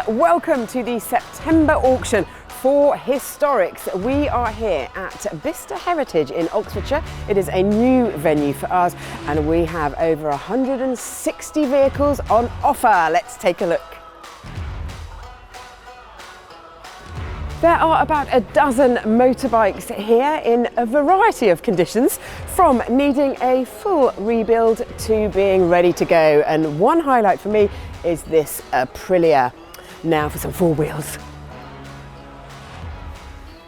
welcome to the September auction for historics. We are here at Bicester Heritage in Oxfordshire. It is a new venue for us and we have over 160 vehicles on offer. Let's take a look. There are about a dozen motorbikes here in a variety of conditions, from needing a full rebuild to being ready to go. And one highlight for me is this Aprilia. Now for some four wheels.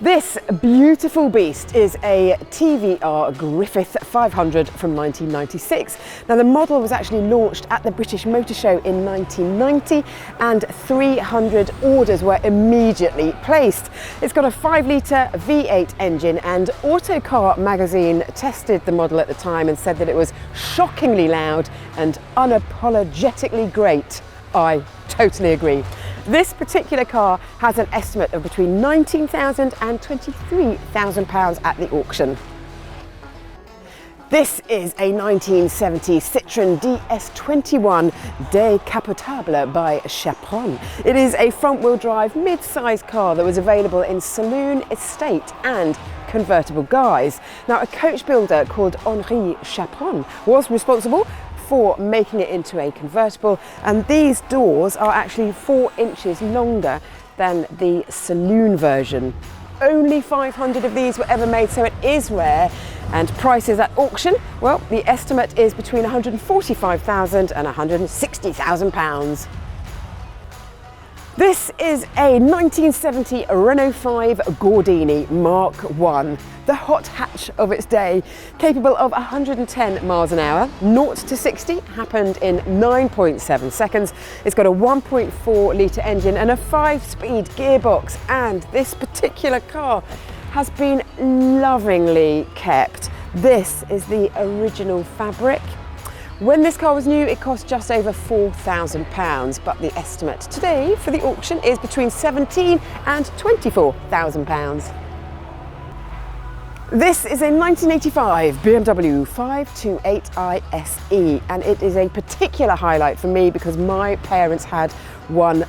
This beautiful beast is a TVR Griffith 500 from 1996. Now the model was actually launched at the British Motor Show in 1990 and 300 orders were immediately placed. It's got a 5-litre V8 engine, and Autocar magazine tested the model at the time and said that it was shockingly loud and unapologetically great. I totally agree. This particular car has an estimate of between £19,000 and £23,000 at the auction. This is a 1970 Citroen DS21 Décapotable by Citroen. It is a front-wheel drive mid-size car that was available in saloon, estate and convertible guise. Now a coach builder called Henri Citroen was responsible for making it into a convertible, and these doors are actually 4 inches longer than the saloon version. Only 500 of these were ever made, so it is rare. And prices at auction, well, the estimate is between £145,000 and £160,000. This is a 1970 Renault 5 Gordini Mk1, the hot hatch of its day, capable of 110 miles an hour. 0 to 60 happened in 9.7 seconds. It's got a 1.4 litre engine and a 5-speed gearbox, and this particular car has been lovingly kept. This is the original fabric. When this car was new, it cost just over £4,000, but the estimate today for the auction is between £17,000 and £24,000. This is a 1985 BMW 528i SE, and it is a particular highlight for me because my parents had one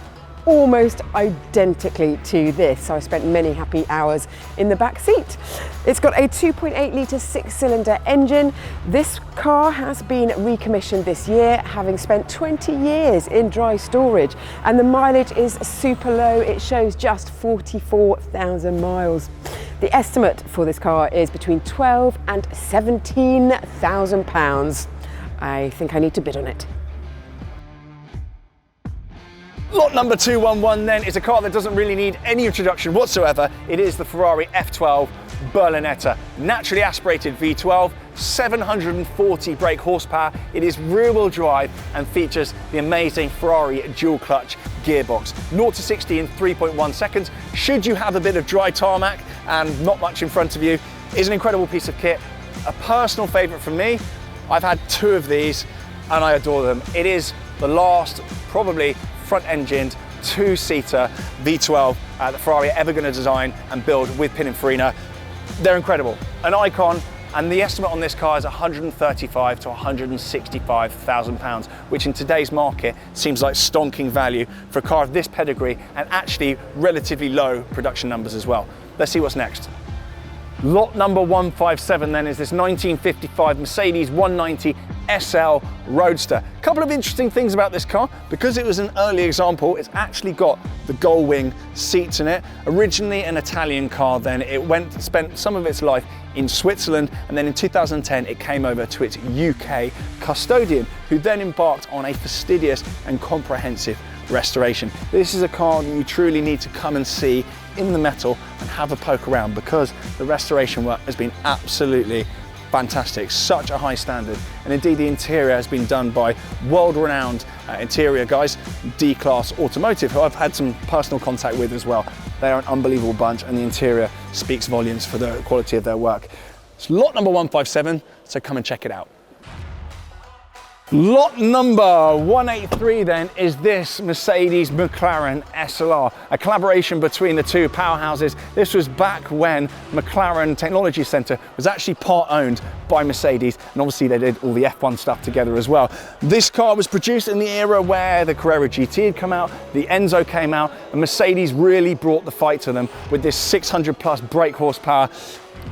almost identically to this, so I spent many happy hours in the back seat. It's got a 2.8 litre 6-cylinder engine. This car has been recommissioned this year, having spent 20 years in dry storage, and the mileage is super low. It shows just 44,000 miles. The estimate for this car is between £12,000 and £17,000. I think I need to bid on it. Lot number 211 then is a car that doesn't really need any introduction whatsoever. It is the Ferrari F12 Berlinetta. Naturally aspirated V12, 740 brake horsepower. It is rear-wheel drive and features the amazing Ferrari dual clutch gearbox. 0 to 60 in 3.1 seconds. Should you have a bit of dry tarmac and not much in front of you, is an incredible piece of kit. A personal favourite for me. I've had 2 of these and I adore them. It is the last, probably front-engined 2-seater V12 that Ferrari are ever going to design and build with Pininfarina. They're incredible, an icon, and the estimate on this car is £135,000 to £165,000, which in today's market seems like stonking value for a car of this pedigree and actually relatively low production numbers as well. Let's see what's next. Lot number 157 then is this 1955 Mercedes 190 SL Roadster. A couple of interesting things about this car. Because it was an early example, it's actually got the gull wing seats in it. Originally an Italian car, then it spent some of its life in Switzerland, and then in 2010 it came over to its UK custodian, who then embarked on a fastidious and comprehensive restoration. This is a car that you truly need to come and see in the metal and have a poke around, because the restoration work has been absolutely fantastic, such a high standard. And indeed the interior has been done by world-renowned interior guys, D-Class Automotive, who I've had some personal contact with as well. They are an unbelievable bunch, and the interior speaks volumes for the quality of their work. It's lot number 157, so come and check it out. Lot number 183 then is this Mercedes McLaren SLR, a collaboration between the two powerhouses. This was back when McLaren Technology Centre was actually part owned by Mercedes, and obviously they did all the F1 stuff together as well. This car was produced in the era where the Carrera GT had come out, the Enzo came out, and Mercedes really brought the fight to them with this 600 plus brake horsepower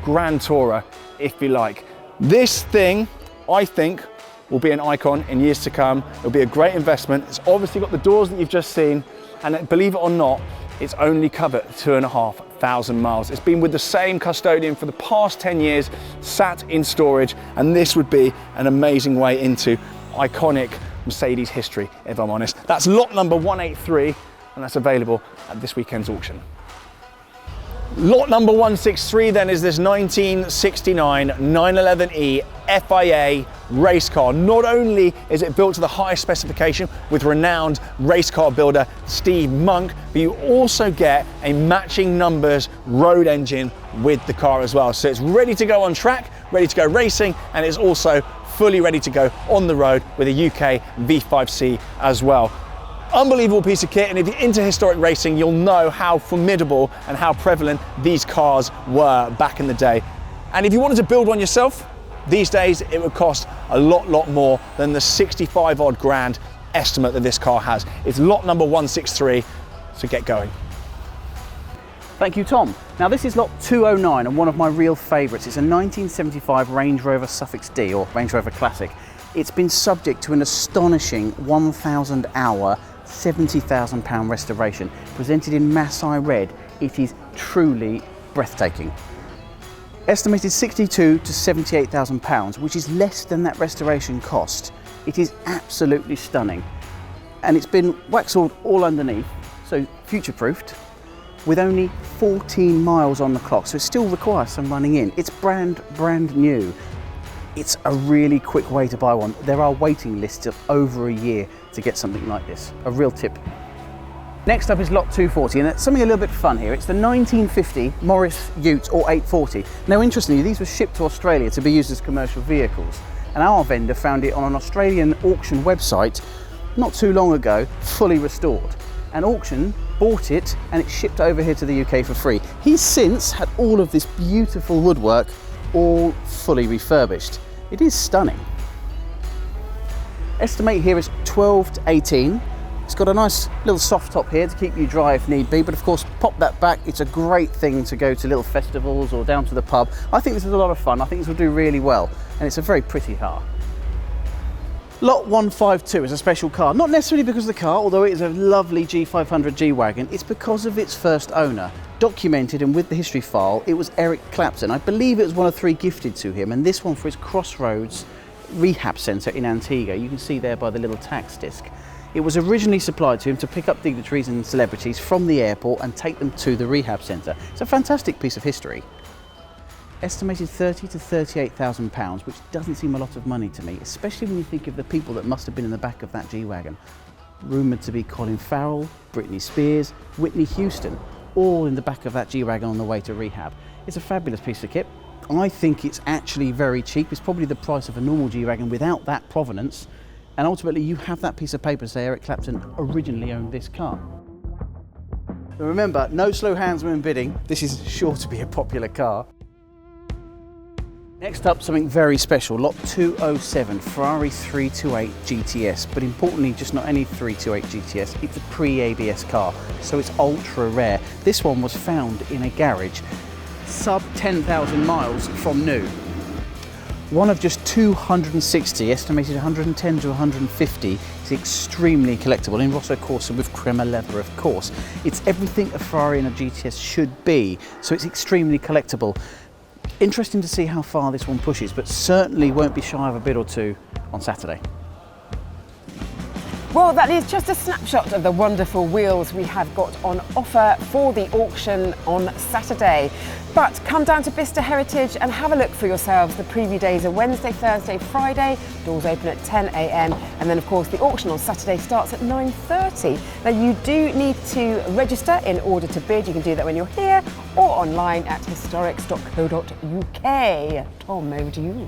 Grand Tourer, if you like. This thing, I think, will be an icon in years to come. It'll be a great investment. It's obviously got the doors that you've just seen, and believe it or not, it's only covered 2,500 miles. It's been with the same custodian for the past 10 years, sat in storage, and this would be an amazing way into iconic Mercedes history, if I'm honest. That's lot number 183, and that's available at this weekend's auction. Lot number 163 then is this 1969 911E FIA race car. Not only is it built to the highest specification with renowned race car builder Steve Monk, but you also get a matching numbers road engine with the car as well. So it's ready to go on track, ready to go racing, and it's also fully ready to go on the road with a UK V5C as well. Unbelievable piece of kit, and if you're into historic racing, you'll know how formidable and how prevalent these cars were back in the day. And if you wanted to build one yourself, these days it would cost a lot more than the 65 odd grand estimate that this car has. It's lot number 163, so get going. Thank you, Tom. Now this is lot 209 and one of my real favourites. It's a 1975 Range Rover Suffix D, or Range Rover Classic. It's been subject to an astonishing 1,000 hour, £70,000 restoration. Presented in Maasai red, it is truly breathtaking. Estimated 62 to £78,000, which is less than that restoration cost. It is absolutely stunning. And it's been waxed all underneath, so future-proofed, with only 14 miles on the clock, so it still requires some running in. It's brand new. It's a really quick way to buy one. There are waiting lists of over a year to get something like this. A real tip. Next up is lot 240, and it's something a little bit fun here. It's the 1950 Morris Ute or 840. Now interestingly, these were shipped to Australia to be used as commercial vehicles, and our vendor found it on an Australian auction website not too long ago, fully restored. An auction bought it and it shipped over here to the UK for free. He's since had all of this beautiful woodwork all fully refurbished. It is stunning. Estimate here is 12 to 18. It's got a nice little soft top here to keep you dry if need be, but of course pop that back. It's a great thing to go to little festivals or down to the pub. I think this is a lot of fun. I think this will do really well, and it's a very pretty car. Lot 152 is a special car, not necessarily because of the car, although it is a lovely G500 G Wagon. It's because of its first owner. Documented and with the history file, it was Eric Clapton. I believe it was one of 3 gifted to him, and this one for his Crossroads rehab centre in Antigua. You can see there by the little tax disc. It was originally supplied to him to pick up dignitaries and celebrities from the airport and take them to the rehab centre. It's a fantastic piece of history. Estimated 30 to £38,000, which doesn't seem a lot of money to me, especially when you think of the people that must have been in the back of that G-Wagon. Rumoured to be Colin Farrell, Britney Spears, Whitney Houston, all in the back of that G-Wagon on the way to rehab. It's a fabulous piece of kit. I think it's actually very cheap. It's probably the price of a normal G-Wagon without that provenance. And ultimately you have that piece of paper to say Eric Clapton originally owned this car. But remember, no slow hands when bidding. This is sure to be a popular car. Next up, something very special, lot 207, Ferrari 328 GTS. But importantly, just not any 328 GTS, it's a pre-ABS car, so it's ultra rare. This one was found in a garage, sub 10,000 miles from new. One of just 260, estimated 110 to 150, is extremely collectible in Rosso Corsa with crema leather, of course. It's everything a Ferrari and a GTS should be, so it's extremely collectible. Interesting to see how far this one pushes, but certainly won't be shy of a bid or two on Saturday. Well, that is just a snapshot of the wonderful wheels we have got on offer for the auction on Saturday. But come down to Bicester Heritage and have a look for yourselves. The preview days are Wednesday, Thursday, Friday. Doors open at 10 a.m. And then, of course, the auction on Saturday starts at 9:30. Now, you do need to register in order to bid. You can do that when you're here or online at historics.co.uk. Tom, over to you.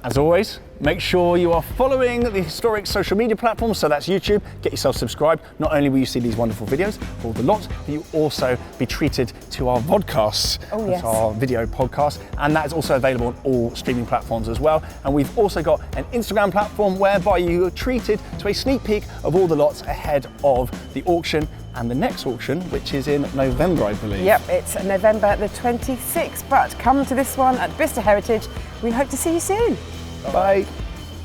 As always, Make sure you are following the historic social media platforms, so that's YouTube. Get yourself subscribed. Not only will you see these wonderful videos for all the lots, but you'll also be treated to our vodcasts. Oh, yes. That's our video podcast, and that is also available on all streaming platforms as well. And we've also got an Instagram platform whereby you are treated to a sneak peek of all the lots ahead of the auction and the next auction, which is in November, I believe. Yep, it's November the 26th, but come to this one at Bicester Heritage. We hope to see you soon. Bye.